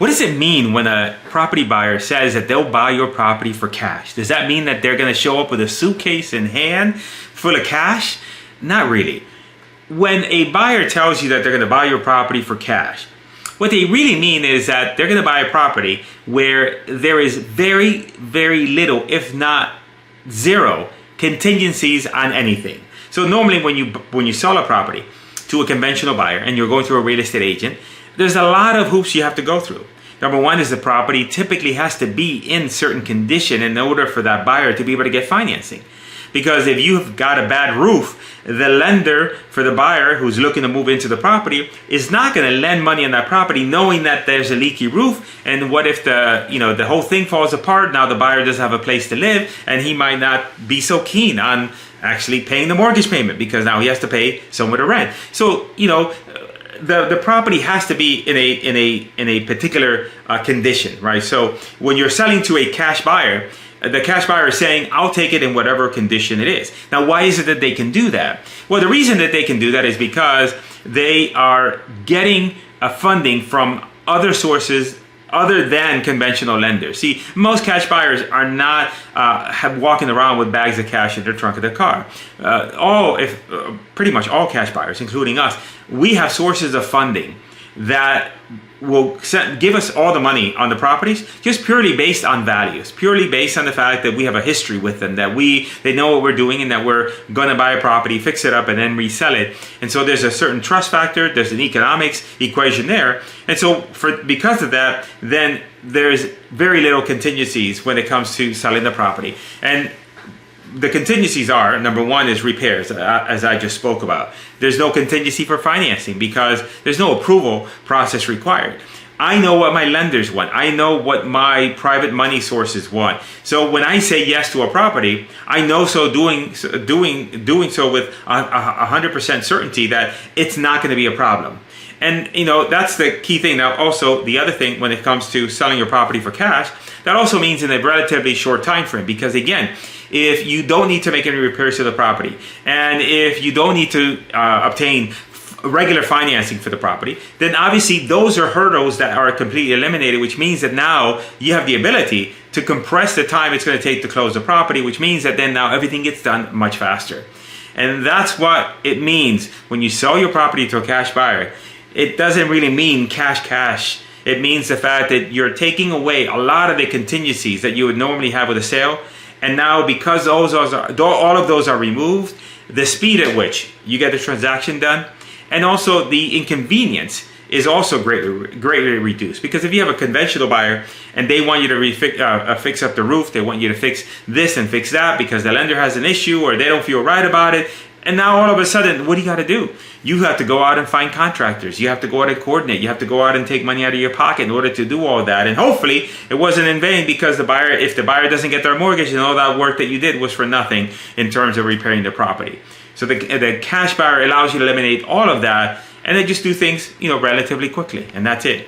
What does it mean when a property buyer says that they'll buy your property for cash? Does that mean that they're going to show up with a suitcase in hand full of cash? Not really. When a buyer tells you that they're going to buy your property for cash, what they really mean is that they're going to buy a property where there is very, very little, if not zero, contingencies on anything. So normally when you sell a property to a conventional buyer and you're going through a real estate agent, there's a lot of hoops you have to go through. Number one is the property typically has to be in certain condition in order for that buyer to be able to get financing. Because if you've got a bad roof, the lender for the buyer who's looking to move into the property is not going to lend money on that property knowing that there's a leaky roof. And what if the whole thing falls apart? Now the buyer doesn't have a place to live and he might not be so keen on actually paying the mortgage payment because now he has to pay somewhere to rent. So, the property has to be in a particular condition, right? So when you're selling to a cash buyer, the cash buyer is saying, I'll take it in whatever condition it is. Now, why is it that they can do that? Well, the reason that they can do that is because they are getting funding from other sources other than conventional lenders. See, most cash buyers are not walking around with bags of cash in their trunk of their car. Pretty much all cash buyers, including us, we have sources of funding that will give us all the money on the properties just purely based on values, purely based on the fact that we have a history with them, that they know what we're doing and that we're going to buy a property, fix it up, and then resell it. And so there's a certain trust factor, there's an economics equation there. And so because of that, then there's very little contingencies when it comes to selling the property. And the contingencies are, number one is repairs, as I just spoke about. There's no contingency for financing because there's no approval process required. I know what my lenders want. I know what my private money sources want. So when I say yes to a property, I know doing so with 100% certainty that it's not going to be a problem. And that's the key thing. Now also the other thing when it comes to selling your property for cash, that also means in a relatively short time frame, because again, if you don't need to make any repairs to the property, and if you don't need to obtain regular financing for the property, then obviously those are hurdles that are completely eliminated, which means that now you have the ability to compress the time it's going to take to close the property, which means that then now everything gets done much faster. And that's what it means when you sell your property to a cash buyer. It doesn't really mean cash. It means the fact that you're taking away a lot of the contingencies that you would normally have with a sale. And now because all of those are removed, the speed at which you get the transaction done and also the inconvenience is also greatly reduced. Because if you have a conventional buyer and they want you to fix up the roof, they want you to fix this and fix that because the lender has an issue or they don't feel right about it, and now all of a sudden, what do you got to do? You have to go out and find contractors. You have to go out and coordinate. You have to go out and take money out of your pocket in order to do all that. And hopefully it wasn't in vain because if the buyer doesn't get their mortgage, and all that work that you did was for nothing in terms of repairing the property. So the cash buyer allows you to eliminate all of that and then just do things, relatively quickly. And that's it.